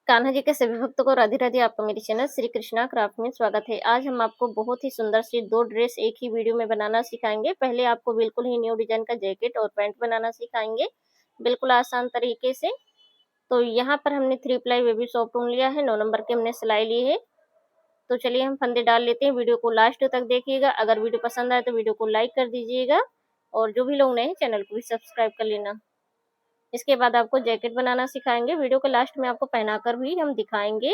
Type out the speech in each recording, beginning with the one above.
कान्हा जी के सभी भक्तों को राधे राधे। आपका मेरे चैनल श्री कृष्णा क्राफ्ट में स्वागत है। आज हम आपको बहुत ही सुंदर सी 2 ड्रेस एक ही वीडियो में बनाना सिखाएंगे। पहले आपको बिल्कुल ही न्यू डिजाइन का जैकेट और पैंट बनाना सिखाएंगे, बिल्कुल आसान तरीके से। तो यहाँ पर हमने 3 प्लाई बेबी सॉफ्ट ऊन लिया है, 9 नंबर की हमने सिलाई ली है। तो चलिए हम फंदे डाल लेते हैं। वीडियो को लास्ट तक देखिएगा। अगर वीडियो पसंद आए तो वीडियो को लाइक कर दीजिएगा, और जो भी लोग नए हैं चैनल को भी सब्सक्राइब कर लेना। इसके बाद आपको जैकेट बनाना सिखाएंगे, वीडियो के लास्ट में आपको पहनाकर भी हम दिखाएंगे।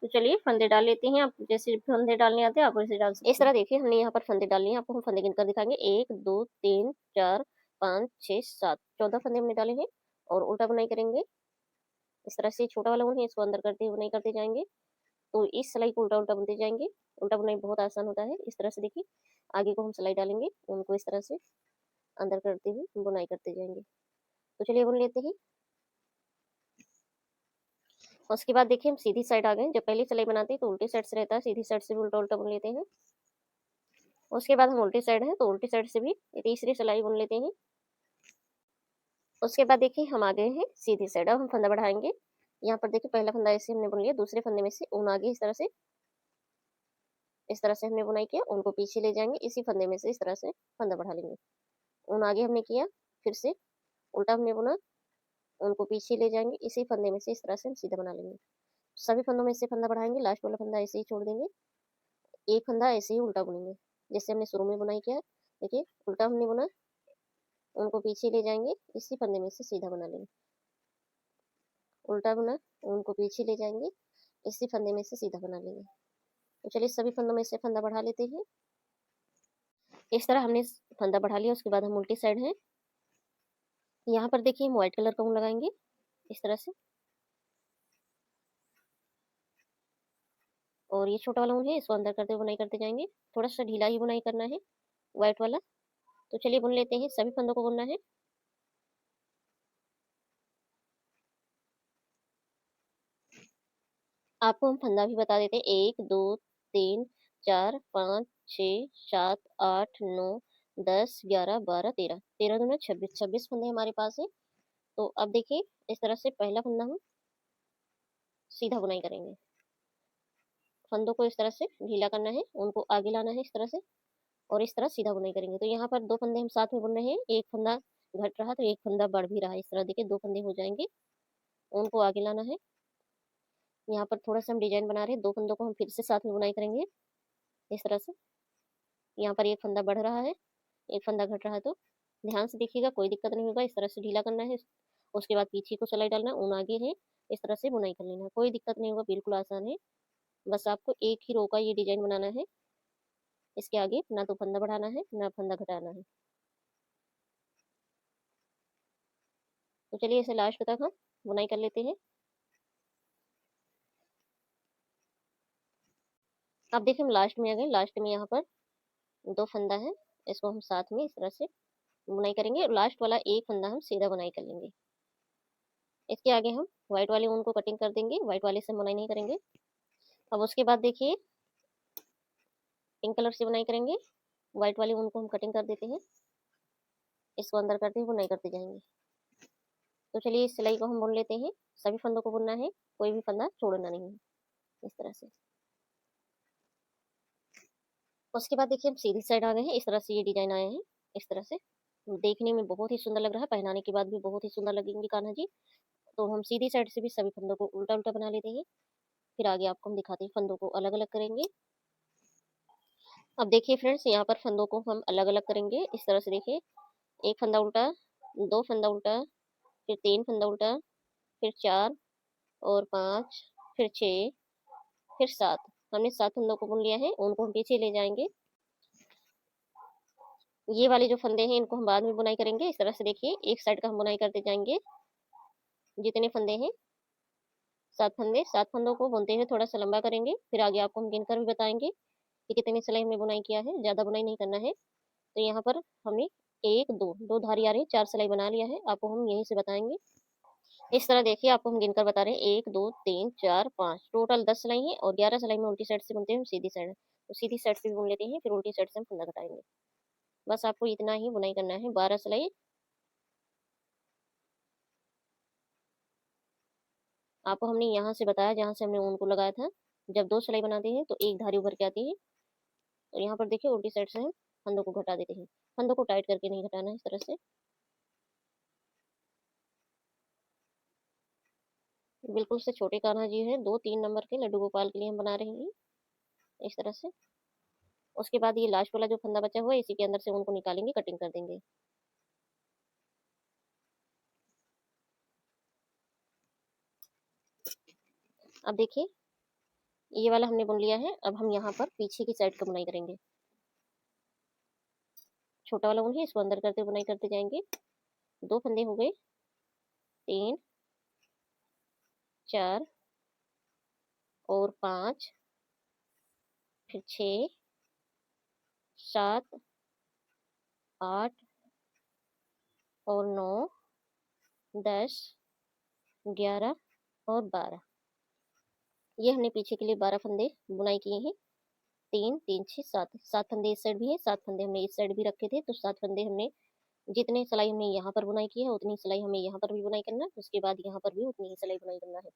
तो चलिए फंदे डाल लेते हैं। आप जैसे फंदे डालने आते हैं आप वैसे डाल सकते हैं। इस तरह देखिए हमने यहाँ पर फंदे डालने हैं, आपको हम फंदे गिनकर दिखाएंगे। 1 2 3 4 5 6 7 14 फंदे हमने डाले हैं। और उल्टा बुनाई करेंगे। इस तरह से छोटा वाला ऊन है, इसको अंदर करते बुनाई करते जाएंगे। तो इस सिलाई को उल्टा उल्टा बुनते जाएंगे। उल्टा बुनाई बहुत आसान होता है। इस तरह से देखिए आगे को हम सिलाई डालेंगे, उनको इस तरह से अंदर करते हुए बुनाई करते जाएंगे। तो चलिए बुन लेते हैं। उसके बाद देखिए हम सीधी साइड आ गए। जब पहली सिलाई बनाते हैं तो उल्टी साइड से रहता है, सीधी साइड से भी उल्टा उल्टा बुन लेते हैं। उसके बाद हम उल्टी साइड है तो उल्टी साइड से भी तीसरी सिलाई बुन लेते हैं। उसके बाद देखिए हम आ गए हैं सीधी साइड। अब हम फंदा बढ़ाएंगे। यहाँ पर देखिए पहला फंदा ऐसे हमने बुन लिया, दूसरे फंदे में से ऊन आगे इस तरह से हमने बुनाई किया। उनको पीछे ले जाएंगे, इसी फंदे में से इस तरह से फंदा बढ़ा लेंगे। ऊन आगे हमने किया, फिर से उल्टा हमने बुना, उनको पीछे ले जाएंगे, इसी फंदे में से इस तरह से हम सीधा बना लेंगे। सभी फंदों में से फंदा बढ़ाएंगे, लास्ट वाला फंदा ऐसे ही छोड़ देंगे। एक फंदा ऐसे ही उल्टा बुनेंगे जैसे हमने शुरू में बुनाई किया। देखिए उल्टा हमने बुना, उनको पीछे ले जाएंगे, इसी फंदे में से सीधा बना लेंगे। उल्टा बुना, उनको पीछे ले जाएंगे, इसी फंदे में से सीधा बना लेंगे। तो चलिए सभी फंदों में से फंदा बढ़ा लेते हैं। इस तरह हमने फंदा बढ़ा लिया। उसके बाद हम उल्टी साइड है। यहाँ पर देखिए हम व्हाइट कलर का ऊन लगाएंगे इस तरह से, और ये छोटा वाला ऊन है, इसको अंदर करते हुए बुनाई करते जाएंगे। थोड़ा सा ढीला ही बुनाई करना है, व्हाइट वाला। तो चलिए बुन लेते हैं, सभी फंदों को बुनना है। आपको हम फंदा भी बता देते हैं। 1 2 3 4 5 6 7 8 9 10 11 12 13 13 दूना 26 फंदे हमारे पास है। तो अब देखिए इस तरह से पहला फंदा हम सीधा बुनाई करेंगे। फंदों को इस तरह से ढीला करना है, उनको आगे लाना है इस तरह से, और इस तरह सीधा बुनाई करेंगे। तो यहाँ पर 2 फंदे हम साथ में बुन रहे हैं। एक फंदा घट रहा तो एक फंदा बढ़ भी रहा है। इस तरह देखिए 2 फंदे हो जाएंगे, उनको आगे लाना है। यहाँ पर थोड़ा सा हम डिजाइन बना रहे हैं। 2 फंदों को हम फिर से साथ में बुनाई करेंगे इस तरह से। यहाँ पर एक फंदा बढ़ रहा है, एक फंदा घट रहा है, तो ध्यान से देखिएगा, कोई दिक्कत नहीं होगा। इस तरह से ढीला करना है। उसके बाद पीछे को सिलाई डालना, ऊन आगे है, इस तरह से बुनाई कर लेना है। कोई दिक्कत नहीं होगा, बिल्कुल आसान है। बस आपको एक ही रो का ये डिजाइन बनाना है। इसके आगे ना तो फंदा बढ़ाना है ना फंदा घटाना है। तो चलिए इसे लास्ट तक हम बुनाई कर लेते हैं। अब देखिए हम लास्ट में आ गए। लास्ट में यहाँ पर 2 फंदा है, इसको हम साथ में इस तरह से बुनाई करेंगे, और लास्ट वाला एक फंदा हम सीधा बुनाई कर लेंगे। इसके आगे हम व्हाइट वाले ऊन को कटिंग कर देंगे, व्हाइट वाले से बुनाई नहीं करेंगे। अब उसके बाद देखिए पिंक कलर से बुनाई करेंगे। व्हाइट वाले ऊन को हम कटिंग कर देते हैं, इसको अंदर करते हुए बुनाई करते जाएंगे। तो चलिए इस सिलाई को हम बुन लेते हैं। सभी फंदों को बुनना है, कोई भी फंदा छोड़ना नहीं है इस तरह से। उसके बाद देखिए हम सीधी साइड आ गए हैं। इस तरह से ये डिजाइन आया है, इस तरह से देखने में बहुत ही सुंदर लग रहा है। पहनाने के बाद भी बहुत ही सुंदर लगेंगे कान्हा जी। तो हम सीधी साइड से भी सभी फंदों को उल्टा उल्टा बना लेते हैं। फिर आगे आपको हम दिखाते हैं, फंदों को अलग अलग करेंगे। अब देखिए फ्रेंड्स, यहाँ पर फंदों को हम अलग अलग करेंगे इस तरह से। देखिए एक फंदा उल्टा, 2 फंदा उल्टा, फिर 3 फंदा उल्टा, फिर 4 और 5, फिर 6, फिर 7। हमने 7 फंदों को बुन लिया है, उनको हम पीछे ले जाएंगे। ये वाले जो फंदे हैं इनको हम बाद में बुनाई करेंगे। इस तरह से देखिए एक साइड का हम बुनाई करते जाएंगे। जितने फंदे हैं 7 फंदे, 7 फंदों को बुनते हुए थोड़ा सा लंबा करेंगे। फिर आगे आपको हम गिनकर भी बताएंगे कि कितनी सिलाई हमने बुनाई किया है। ज़्यादा बुनाई नहीं करना है। तो यहाँ पर हमने 1 2 2 धारी आ रही है, 4 सिलाई बना लिया है। आपको हम यहीं से बताएंगे। इस तरह देखिए आपको हम गिनकर बता रहे हैं, 1 2 3 4 5, टोटल 10 सिलाई है, और 11 सिलाई में उल्टी साइड से बुनते हैं, सीधी साइड। तो सीधी साइड से भी बुन लेते हैं, फिर उल्टी साइड से हम फंदा घटाएंगे। बस आपको इतना ही बुनाई करना है, 12 सिलाई। आपको हमने यहाँ से बताया जहाँ से हमने ऊन को लगाया था, जब 2 सिलाई बनाते हैं तो एक धारी उभर के आती है। तो यहाँ पर देखिए उल्टी साइड से हम फंदों को घटा देते हैं। फंदों को टाइट करके नहीं घटाना है इस तरह से। बिल्कुल से छोटे कान्हा जी हैं, 2-3 नंबर के लड्डू गोपाल के लिए हम बना रहे हैं इस तरह से। उसके बाद ये लास्ट वाला जो फंदा बचा हुआ है इसी के अंदर से ऊन को निकालेंगे, कटिंग कर देंगे। अब देखिए ये वाला हमने बुन लिया है। अब हम यहाँ पर पीछे की साइड का बुनाई करेंगे। छोटा वाला ऊन है, इसको अंदर करते बुनाई करते जाएंगे। 2 फंदे हो गए, 3, 4 और 5, फिर 6, 7, 8 और 9, 10, 11 और 12। ये हमने पीछे के लिए 12 फंदे बुनाई किए हैं। 3, 3, 6, 7, 7 फंदे इस साइड भी है, 7 फंदे हमने इस साइड भी रखे थे। तो 7 फंदे हमने, जितने सिलाई हमने यहाँ पर बुनाई की है उतनी सिलाई हमें यहाँ पर भी बुनाई करना है। उसके बाद यहाँ पर भी उतनी ही सिलाई बुनाई करना है।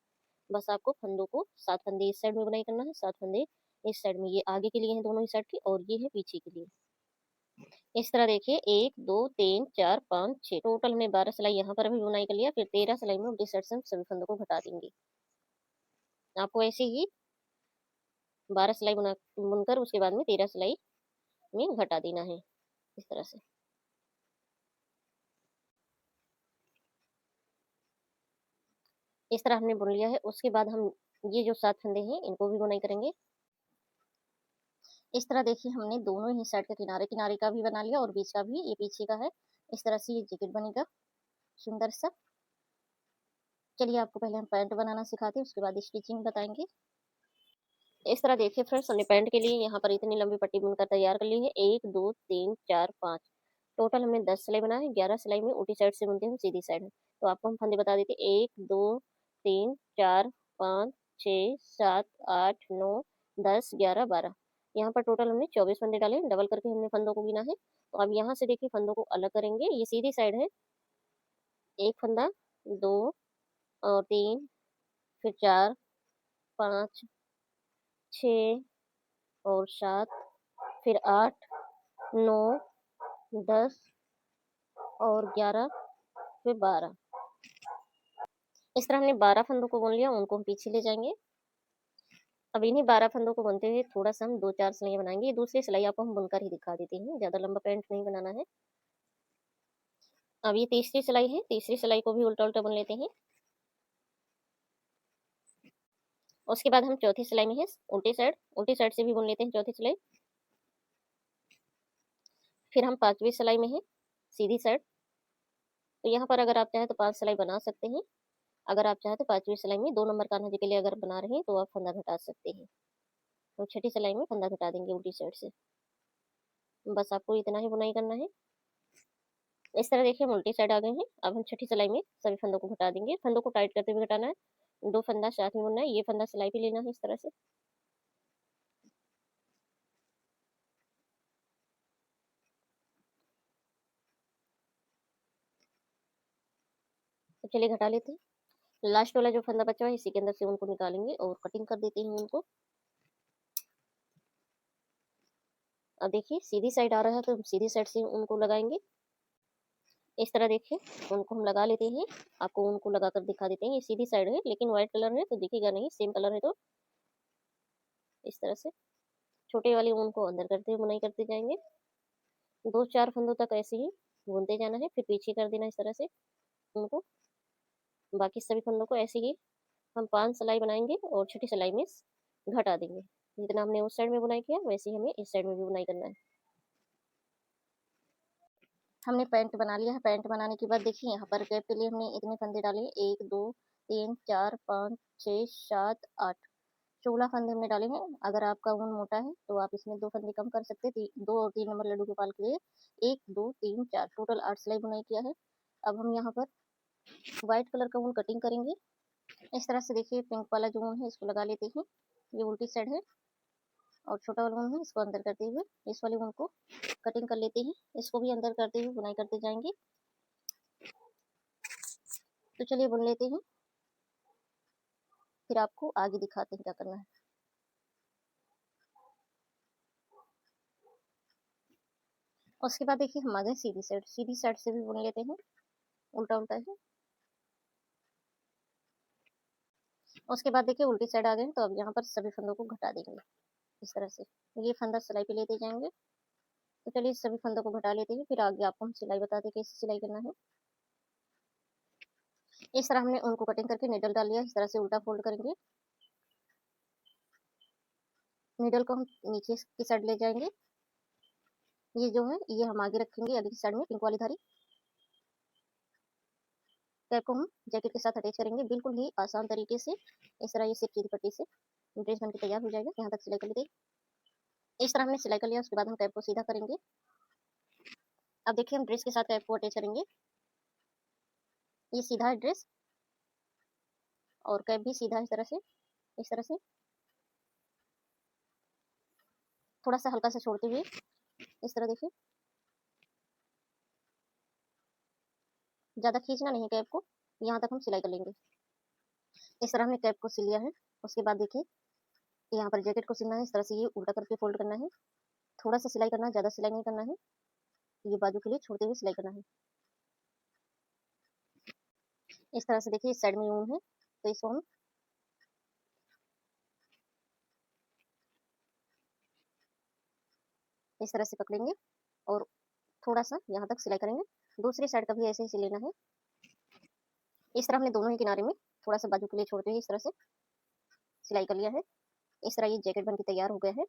बस आपको फंदों को 7 फंदे इस साइड में बुनाई करना है, 7 फंदे इस साइड में। ये आगे के लिए हैं दोनों ही साइड के, और ये है पीछे के लिए। इस तरह देखिए 1, 2, 3, 4, 5, 6 टोटल में 12 सिलाई यहाँ पर भी बुनाई कर लिया। फिर 13 सिलाई में उल्टी साइड से हम सभी फंदों को घटा देंगे। आपको ऐसे ही 12 सिलाई बुनकर उसके बाद में 13 सिलाई में घटा देना है इस तरह से। इस तरह हमने बुन लिया है। उसके बाद हम ये जो 7 फंदे हैं इनको भी बुनाई करेंगे। इस तरह देखिए हमने दोनों ही साइड का किनारे किनारे का भी बना लिया और बीच का भी, ये पीछे का है। इस तरह से ये जैकेट बनेगा सुंदर सा। चलिए आपको पहले हम पैंट बनाना सिखाते हैं, उसके बाद स्टिचिंग बताएंगे। इस तरह देखिए फ्रेंड्स, हमने पैंट के लिए यहाँ पर इतनी लंबी पट्टी बुनकर तैयार कर ली है। 1, 2, 3, 4, 5 टोटल हमने 10 सिलाई बनाए हैं। 11 सिलाई में उल्टी साइड से बुनते हैं, सीधी साइड है। तो आपको हम फंदे बता देते हैं, 1, 2, 3, 4, 5, 6, 7, 8, 9, 10, 11, 12। यहाँ पर टोटल हमने 24 फंदे डाले हैं। डबल करके हमने फंदों को गिना है। तो अब यहाँ से देखिए फंदों को अलग करेंगे। ये सीधी साइड है, एक फंदा, 2 और 3, फिर 4, 5, 6 और 7, फिर 8, 9, 10 और 11, फिर 12। इस तरह हमने 12 फंदों को बुन लिया, उनको हम पीछे ले जाएंगे। अब इन्हीं 12 फंदों को बुनते हुए थोड़ा सा हम 2-4 सिलाइयाँ बनाएंगे। ये दूसरी सिलाई आपको हम बुनकर ही दिखा देते हैं, ज़्यादा लंबा पैंट नहीं बनाना है। अब ये तीसरी सिलाई है, तीसरी सिलाई को भी उल्टा उल्टा बुन लेते हैं। उसके बाद हम चौथी सिलाई में है उल्टी साइड से भी बुन लेते हैं चौथी सिलाई। फिर हम 5वीं सिलाई में है सीधी साइड। तो यहाँ पर अगर आप चाहें तो 5 सिलाई बना सकते हैं। अगर आप चाहें तो 5वीं सिलाई में 2 नंबर कान्हा जी के लिए अगर बना रहे हैं तो आप फंदा घटा सकते हैं। तो छठी सिलाई में फंदा घटा देंगे उल्टी साइड से। बस आपको इतना ही बुनाई करना है। इस तरह देखिए हम उल्टी साइड आ गए हैं। अब हम छठी सिलाई में सभी फंदों को घटा देंगे। फंदों को टाइट करते हुए घटाना है। 2 फंदा साथ में बुनना है। ये फंदा सिलाई पे लेना है इस तरह से। तो चलिए घटा लेते हैं। लास्ट वाला जो फंदा बचा है इसी के अंदर से उनको निकालेंगे और कटिंग कर देते हैं उनको। अब देखिए सीधी साइड आ रहा है तो हम सीधी साइड से उनको लगाएंगे। इस तरह देखिए उनको हम लगा लेते हैं। आपको उनको लगाकर दिखा देते हैं। ये सीधी साइड है लेकिन व्हाइट कलर है तो दिखेगा नहीं, सेम कलर है तो इस तरह से छोटे वाले ऊन को अंदर करते हुए बुनाई करते जाएंगे। 2-4 फंदों तक ऐसे ही बुनते जाना है, फिर पीछे कर देना इस तरह से उनको। बाकी सभी फंदों को ऐसे ही हम 5 सिलाई बनाएंगे और छठी सिलाई में घटा देंगे। जितना हमने उस साइड में बुनाई किया वैसे ही हमें इस साइड में भी बुनाई करना है। हमने पैंट बना लिया है। पैंट बनाने के बाद देखिए यहाँ पर गैप के लिए हमने इतने फंदे डाले, 1, 2, 3, 4, 5, 6, 7, 8 16 फंदे हमने डाले हैं। अगर आपका ऊन मोटा है तो आप इसमें 2 फंदे कम कर सकते हैं। 2 और 3 नंबर लड्डू गोपाल के लिए 1, 2, 3, 4 टोटल 8 सिलाई बुनाई किया है। अब हम यहाँ पर व्हाइट कलर का ऊन कटिंग करेंगे। इस तरह से देखिए पिंक वाला जो ऊन है इसको लगा लेते हैं। ये उल्टी साइड है और छोटा वाला ऊन है इसको अंदर करते हुए इस वाले ऊन को कटिंग कर लेते हैं। इसको भी अंदर करते हुए बुनाई करते जाएंगे। तो चलिए बुन लेते हैं। फिर आपको आगे दिखाते हैं क्या करना है। उसके बाद देखिए हम आ गए सीधी साइड से भी बुन लेते हैं, उल्टा उल्टा है। उसके बाद देखिए उल्टी साइड आ गए हैं, तो अब यहाँ पर सभी फंदों को घटा देंगे इस तरह से। ये फंदा सिलाई पे लेते जाएंगे। तो चलिए सभी फंदों को घटा लेते हैं, फिर आगे आपको हम सिलाई बताते हैं कैसे सिलाई करना है। इस तरह हमने उनको कटिंग करके निडल डाल लिया, इस तरह से उल्टा फोल्ड करेंगे। निडल को हम नीचे की साइड ले जाएंगे। ये जो है ये हम आगे रखेंगे, आगे की साइड में पिंक वाली धारी। टैप को हम जैकेट के साथ अटैच करेंगे, बिल्कुल ही आसान तरीके से। इस तरह ये सिर्फ सीधी पट्टी से ड्रेस बनके तैयार हो जाएगा। यहाँ तक सिलाई कर लेते। इस तरह हमने सिलाई कर लिया। उसके बाद हम टैप को सीधा करेंगे। अब देखिए हम ड्रेस के साथ टैप को अटैच करेंगे। ये सीधा है ड्रेस, और कैप भी सीधा इस तरह से, इस तरह से थोड़ा सा हल्का सा छोड़ते हुए इस तरह देखिए, ज्यादा खींचना नहीं कैप को, यहाँ तक हम सिलाई कर लेंगे। इस तरह हमने कैप को सिल लिया है। उसके बाद देखिए यहाँ पर जैकेट को सिलना है, इस तरह से ये उल्टा करके फोल्ड करना है। थोड़ा सा सिलाई करना है, ज्यादा सिलाई नहीं करना है। ये बाजू के लिए छोड़ते हुए सिलाई करना है। इस तरह से देखिए इस साइड में ऊन है, तो इसको हम इस तरह से पकड़ेंगे और थोड़ा सा यहाँ तक सिलाई करेंगे। दूसरी साइड का भी ऐसे ही सिल लेना है। इस तरह हमने दोनों ही किनारे में थोड़ा सा बाजू के लिए छोड़ते हुए इस तरह से सिलाई कर लिया है। इस तरह ये जैकेट बनके तैयार हो गया है,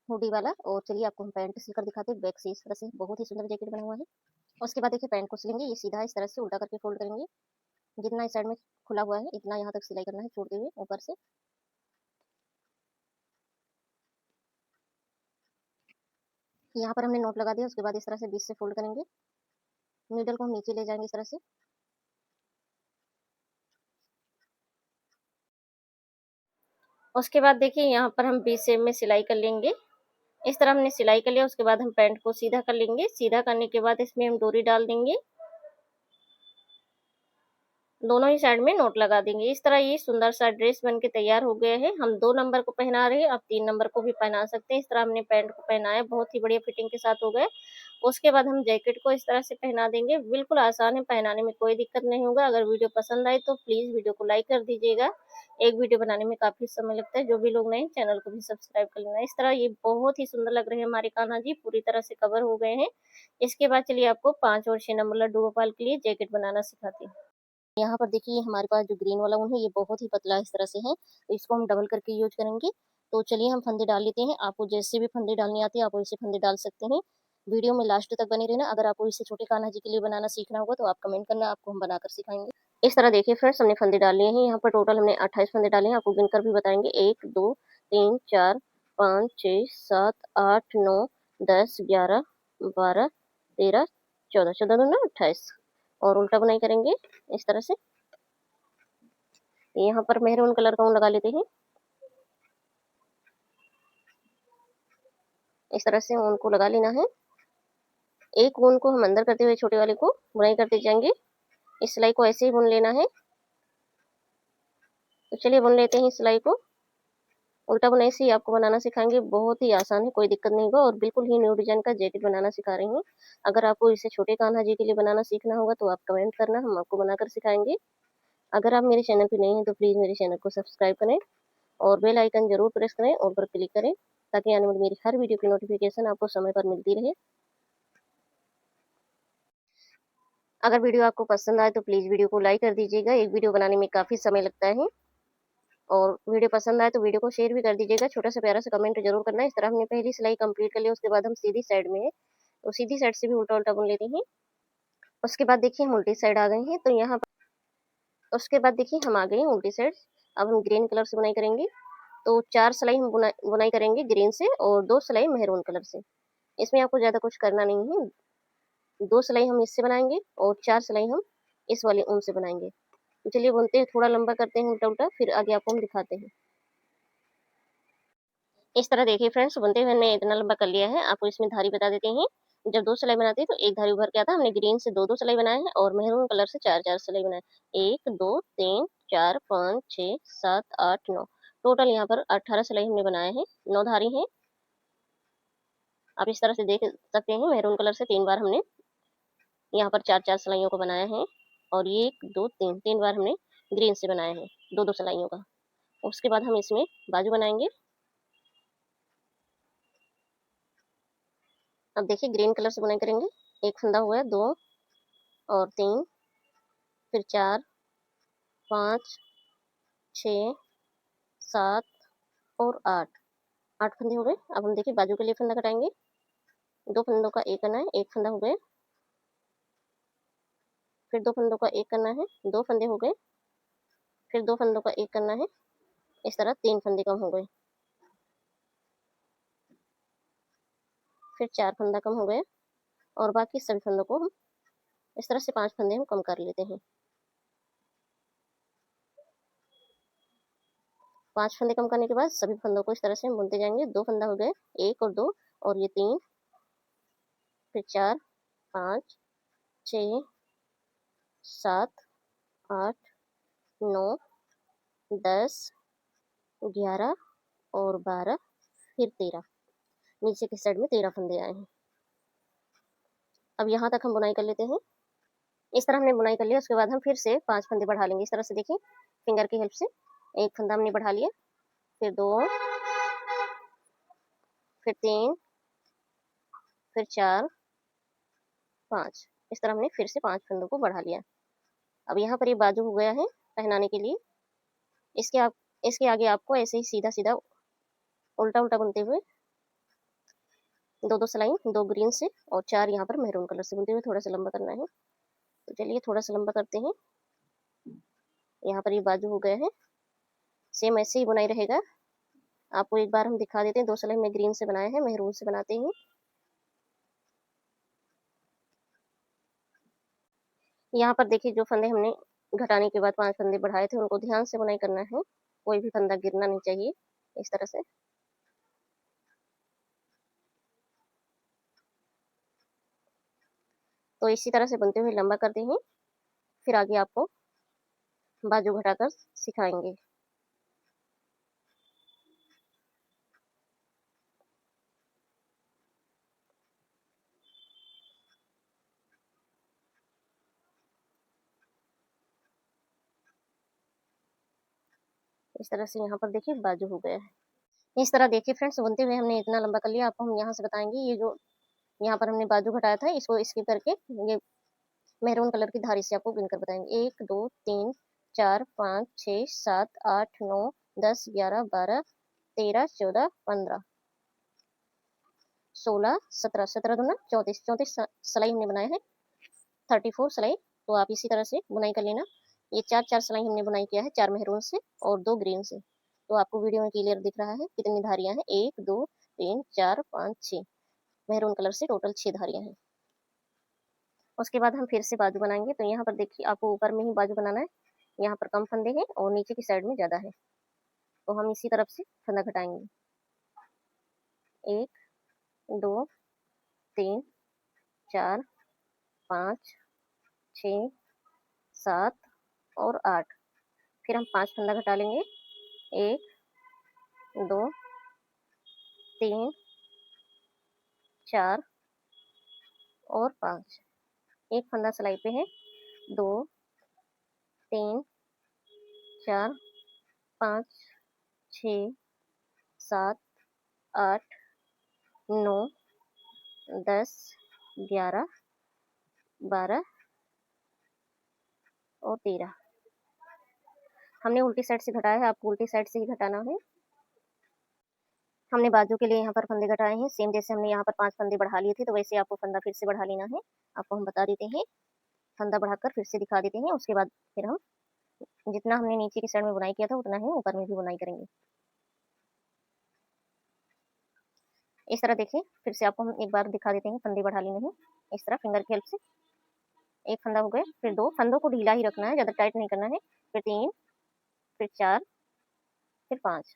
हुडी वाला। और चलिए आपको हम पैंट सिलकर दिखाते हैं बैक से। इस तरह से बहुत ही सुंदर जैकेट बना हुआ है। उसके बाद देखिए पैंट को सिलेंगे, ये सीधा इस तरह से उल्टा करके फोल्ड करेंगे। जितना इस साइड में खुला हुआ है इतना यहाँ तक सिलाई करना है, छोड़ते हुए ऊपर से। यहाँ पर हमने नोट लगा दिया। उसके बाद इस तरह से बीच से फोल्ड करेंगे। नीडल को हम नीचे ले जाएंगे इस तरह से। उसके बाद देखिए यहाँ पर हम बीच सेप में सिलाई कर लेंगे। इस तरह हमने सिलाई कर लिया। उसके बाद हम पैंट को सीधा कर लेंगे। सीधा करने के बाद इसमें हम डोरी डाल देंगे, दोनों ही साइड में नोट लगा देंगे। इस तरह ये सुंदर सा ड्रेस बनके तैयार हो गया है। हम 2 नंबर को पहना रहे हैं, आप 3 नंबर को भी पहना सकते हैं। इस तरह हमने पैंट को पहनाया, बहुत ही बढ़िया फिटिंग के साथ हो गए। उसके बाद हम जैकेट को इस तरह से पहना देंगे। बिल्कुल आसान है, पहनाने में कोई दिक्कत नहीं होगा। अगर वीडियो पसंद आए तो प्लीज वीडियो को लाइक कर दीजिएगा। एक वीडियो बनाने में काफी समय लगता है। जो भी लोग नए चैनल को भी सब्सक्राइब कर लेना। इस तरह ये बहुत ही सुंदर लग रहे हैं हमारे कान्हा जी, पूरी तरह से कवर हो गए हैं। इसके बाद चलिए आपको 5 और 6 नंबर लड्डू गोपाल के लिए जैकेट बनाना सिखाती हूँ। यहाँ पर देखिए हमारे पास जो ग्रीन वाला ऊन है ये बहुत ही पतला इस तरह से है, तो इसको हम डबल करके यूज करेंगे। तो चलिए हम फंदे डाल लेते हैं। आपको जैसे भी फंदे डालनी आती है आप वैसे फंदे डाल सकते हैं। वीडियो में लास्ट तक बने रहना। अगर आपको इससे छोटे कान्हा जी के लिए बनाना सीखना होगा तो आप कमेंट करना, आपको हम बनाकर सिखाएंगे। इस तरह देखिए फ्रेंड्स हमने फंदे डाल लिए हैं। यहाँ पर टोटल हमने 28 फंदे डाले हैं, आपको गिनकर भी बताएंगे। 1 2 3 4 5 6 7 8 9 10 11 12 13 14 14 दूना 28। और उल्टा बुनाई करेंगे इस तरह से। यहाँ पर मेहरून कलर का ऊन लगा लेते हैं। इस तरह से ऊन को लगा लेना है। एक ऊन को हम अंदर करते हुए छोटे वाले को बुनाई करते जाएंगे। इस सिलाई को ऐसे ही बुन लेना है। तो चलिए बुन लेते हैं इस सिलाई को। उल्टा बुनाई से ही आपको बनाना सिखाएंगे, बहुत ही आसान है, कोई दिक्कत नहीं होगा। और बिल्कुल ही न्यू डिजाइन का जैकेट बनाना सिखा रही हूँ। अगर आपको इसे छोटे कान्हा जी के लिए बनाना सीखना होगा तो आप कमेंट करना, हम आपको बनाकर सिखाएंगे। अगर आप मेरे चैनल पर नए हैं तो प्लीज मेरे चैनल को सब्सक्राइब करें और बेल आइकन जरूर प्रेस करें, और पर क्लिक करें, ताकि आने वाली मेरी हर वीडियो की नोटिफिकेशन आपको समय पर मिलती रहे। अगर वीडियो आपको पसंद आए तो प्लीज वीडियो को लाइक कर दीजिएगा। एक वीडियो बनाने में काफी समय लगता है। और वीडियो पसंद आए तो वीडियो को शेयर भी कर दीजिएगा। छोटा सा प्यारा सा कमेंट जरूर करना। इस तरह हमने पहली सिलाई कंप्लीट कर ली। उसके बाद हम सीधी साइड में है, तो सीधी साइड से भी उल्टा उल्टा बुन लेते हैं। उसके बाद देखिए हम उल्टी साइड आ गए हैं, तो यहाँ पर उसके बाद देखिए हम आ गए हैं उल्टी साइड। अब हम ग्रीन कलर से बुनाई करेंगे। तो 4 सिलाई हम बुनाई करेंगे ग्रीन से, और 2 सिलाई मेहरून कलर से। इसमें आपको ज्यादा कुछ करना नहीं है। 2 सिलाई हम इससे बनाएंगे और 4 सिलाई हम इस वाले ऊन से बनाएंगे। तो चलिए बुनते हैं, थोड़ा लंबा करते हैं उल्टा उल्टा, फिर आगे आपको हम दिखाते हैं। इस तरह देखिए फ्रेंड्स, बुनते हुए हमने इतना लंबा कर लिया है। आपको इसमें धारी बता देते हैं। जब 2 सिलाई बनाते हैं तो एक धारी उभर के आता है। हमने ग्रीन से 2 2 सिलाई बनाए हैं और मेहरून कलर से 4 4 सिलाई बनाए। 1 2 3 4 5 6 7 8 9, टोटल यहाँ पर 18 सिलाई हमने बनाए हैं। 9 धारी हैं। आप इस तरह से देख सकते हैं, मैरून कलर से 3 बार हमने यहाँ पर 4-4 सिलाइयों को बनाया है, और ये 1 2 3 3 बार हमने ग्रीन से बनाया है 2-2 सिलाइयों का। उसके बाद हम इसमें बाजू बनाएंगे। अब देखिए ग्रीन कलर से बुनाई करेंगे। एक फंदा हुआ है, 2 और 3, फिर 4 5 6 7 और 8 फंदे हो गए। अब हम देखिए बाजू के लिए फंदा कटाएंगे। 2 फंदों का एक करना है, एक फंदा हो गए, फिर 2 फंदों का एक करना है, 2 फंदे हो गए, फिर 2 फंदों का एक करना है। इस तरह 3 फंदे कम हो गए, फिर 4 फंदा कम हो गए, और बाकी सभी फंदों को हम इस तरह से 5 फंदे हम कम कर लेते हैं। 5 फंदे कम करने के बाद सभी फंदों को इस तरह से हम बुनते जाएंगे। 2 फंदा हो गए, 1 और 2, और ये 3, फिर 4 5 6 7 8 9 10 11 और 12, फिर 13। नीचे की साइड में 13 फंदे आए हैं। अब यहाँ तक हम बुनाई कर लेते हैं। इस तरह हमने बुनाई कर लिया। उसके बाद हम फिर से 5 फंदे बढ़ा लेंगे। इस तरह से देखिए फिंगर की हेल्प से एक फंदा हमने बढ़ा लिया, फिर 2, फिर 3, फिर 4 5। इस तरह हमने फिर से 5 फंदों को बढ़ा लिया। अब यहाँ पर ये बाजू हो गया है पहनाने के लिए। इसके आगे आपको ऐसे ही सीधा सीधा उल्टा उल्टा बुनते हुए 2-2 सिलाई, 2 ग्रीन से और 4 यहाँ पर मैरून कलर से बुनते हुए थोड़ा सा लंबा करना है। तो चलिए थोड़ा सा लंबा करते हैं। यहाँ पर ये बाजू हो गया है। सेम ऐसे ही बुनाई रहेगा। आपको एक बार हम दिखा देते हैं। 2 सिलाई में ग्रीन से बनाया है, मैरून से बनाते हैं। यहाँ पर देखिए जो फंदे हमने घटाने के बाद 5 फंदे बढ़ाए थे, उनको ध्यान से बुनाई करना है। कोई भी फंदा गिरना नहीं चाहिए। इस तरह से तो इसी तरह से बनते हुए लंबा करते हैं। फिर आगे आपको बाजू घटाकर सिखाएंगे। इस तरह से यहाँ पर देखिए बाजू हो गया है। इस तरह देखिए फ्रेंड्स, बुनते हुए हमने इतना लंबा कर लिया। आपको हम यहाँ से बताएंगे, ये जो यहाँ पर हमने बाजू घटाया था, इसको स्किप करके ये मैरून कलर की धारी से आपको गिनकर बताएंगे। 1 2 3 4 5 6 7 8 9 10 11 12 13 14 15 16 17 17 दूना 34 34 सिलाई हमने बनाए हैं। 34 सिलाई। तो आप इसी तरह से बुनाई कर लेना। ये 4 सिलाई हमने बुनाई किया है, 4 मैरून से और 2 ग्रीन से। तो आपको वीडियो में क्लियर दिख रहा है कितनी धारियां हैं। 1 2 3 4 5 6 मैरून कलर से टोटल 6 धारियां हैं। उसके बाद हम फिर से बाजू बनाएंगे। तो यहाँ पर देखिए आपको ऊपर में ही बाजू बनाना है। यहाँ पर कम फंदे हैं और नीचे की साइड में ज़्यादा है, तो हम इसी तरफ से फंदा घटाएंगे। 1 2 3 4 5 6 7 और 8। फिर हम 5 फंदा घटा लेंगे। 1 2 3 4 और 5। एक फंदा सिलाई पे है। 2 3 4 5 6 7 8 9 10 11 12 और 13। हमने उल्टी साइड से घटाया है, आपको उल्टी साइड से ही घटाना है। हमने बाजू के लिए यहाँ पर फंदे घटाए हैं। सेम जैसे हमने यहाँ पर 5 फंदे बढ़ा लिए थे, तो वैसे आपको फंदा फिर से बढ़ा लेना है। आपको हम बता देते हैं, फंदा बढ़ाकर फिर से दिखा देते हैं। उसके बाद फिर हम जितना हमने नीचे की साइड में बुनाई किया था उतना ही ऊपर में भी बुनाई करेंगे। इस तरह देखिए फिर से आपको हम एक बार दिखा देते हैं। फंदे बढ़ा लेने हैं इस तरह फिंगर की हेल्प से। एक फंदा हो गया, फिर 2 फंदों को ढीला ही रखना है, ज़्यादा टाइट नहीं करना है। फिर 3, फिर 4, फिर 5,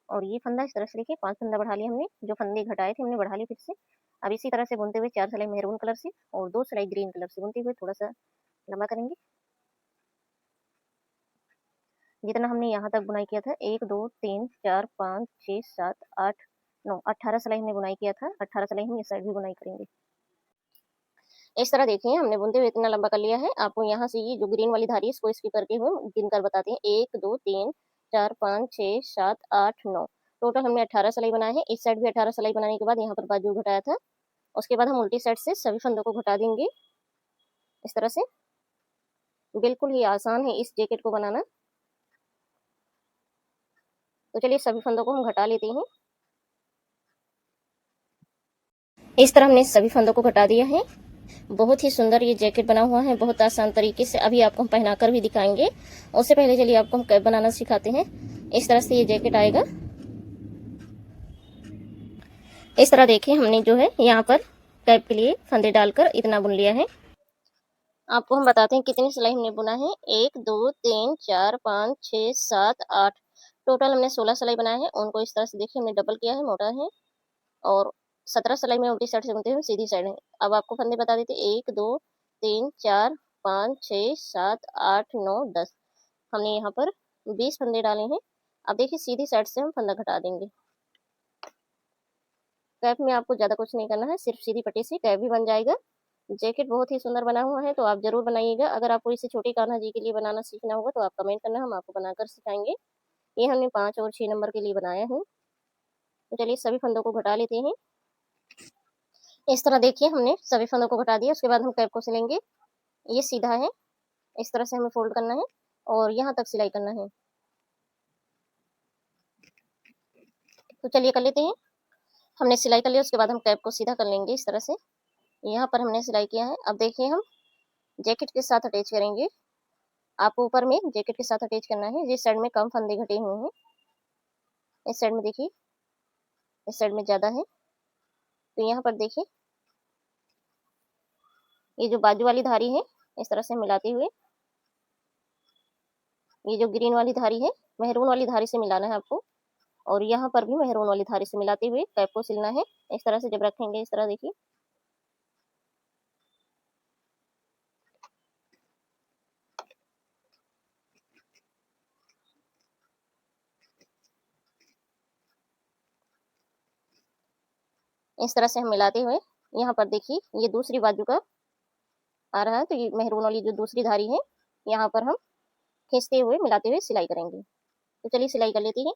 और ये फंदा इस तरह से देखिए 5 फंदा बढ़ा लिया हमने। जो फंदे घटाए थे हमने बढ़ा लिए फिर से। अब इसी तरह से बुनते हुए 4 सिलाई मैरून कलर से और 2 सिलाई ग्रीन कलर से बुनते हुए थोड़ा सा लंबा करेंगे। जितना हमने यहाँ तक बुनाई किया था 1 2 3 4 5 6 7 8 9 18 सिलाई हमने बुनाई किया था। 18 सिलाई हम इस साइड भी बुनाई करेंगे। इस तरह देखिए हमने बुनते हुए इतना लंबा कर लिया है। आपको यहाँ से ये जो ग्रीन वाली धारी है इसको स्किप करके हम गिनकर बताते हैं। 1 2 3 4 5 6 7 8 9 टोटल हमने 18 सिलाई बनाए हैं। इस साइड भी 18 सिलाई बनाने के बाद यहाँ पर बाजू घटाया था। उसके बाद हम उल्टी साइड से सभी फंदों को घटा देंगे इस तरह से। बिल्कुल ही आसान है इस जैकेट को बनाना। तो चलिए सभी फंदों को हम घटा लेते हैं। इस तरह हमने सभी फंदों को घटा दिया है। बहुत ही सुंदर ये जैकेट बना हुआ है, बहुत आसान तरीके से। अभी आपको हम पहनाकर भी दिखाएंगे। उससे पहले चलिए आपको हम कैप बनाना सिखाते हैं। इस तरह से ये जैकेट आएगा। इस तरह देखिए हमने जो है यहाँ पर कैप के लिए फंदे डालकर इतना बुन लिया है। आपको हम बताते हैं कितनी सिलाई हमने बुना है। 1 2 3 4 5 6 7 8 टोटल हमने 16 सिलाई बनाए हैं। उनको इस तरह से देखिए हमने डबल किया है, मोटा है। और 17 सिलाई में उल्टी साइड से बुनते हैं, सीधी साइड है। अब आपको फंदे बता देते 1 2 3 4 5 6 7 8 9 10 हमने यहाँ पर 20 फंदे डाले हैं। अब देखिए सीधी साइड से हम फंदा घटा देंगे। कैप में आपको ज़्यादा कुछ नहीं करना है, सिर्फ सीधी पट्टी से कैप भी बन जाएगा। जैकेट बहुत ही सुंदर बना हुआ है, तो आप जरूर बनाइएगा। अगर आपको इसे छोटी कान्हा जी के लिए बनाना सीखना होगा तो आप कमेंट करना, हम आपको बनाकर सिखाएंगे। ये हमने 5 और 6 नंबर के लिए बनाया है। तो चलिए सभी फंदों को घटा लेते हैं। इस तरह देखिए हमने सभी फंदों को घटा दिया। उसके बाद हम कैप को सिलेंगे। ये सीधा है, इस तरह से हमें फोल्ड करना है और यहाँ तक सिलाई करना है। तो चलिए कर लेते हैं। हमने सिलाई कर लिया, उसके बाद हम कैप को सीधा कर लेंगे इस तरह से। यहाँ पर हमने सिलाई किया है। अब देखिए हम जैकेट के साथ अटैच करेंगे। आपको ऊपर में जैकेट के साथ अटैच करना है। जिस साइड में कम फंदे घटे हुए हैं, इस साइड में देखिए, इस साइड में ज़्यादा है। तो यहाँ पर देखिए ये जो बाजू वाली धारी है, इस तरह से मिलाते हुए, ये जो ग्रीन वाली धारी है मेहरून वाली धारी से मिलाना है आपको। और यहाँ पर भी मेहरून वाली धारी से मिलाते हुए कैप को सिलना है इस तरह से। जब रखेंगे इस तरह देखिए, इस तरह से हम मिलाते हुए, यहाँ पर देखिए ये दूसरी बाजू का आ रहा है। तो ये मेहरून वाली जो दूसरी धारी है, यहाँ पर हम खींचते हुए मिलाते हुए सिलाई करेंगे। तो चलिए सिलाई कर लेते हैं।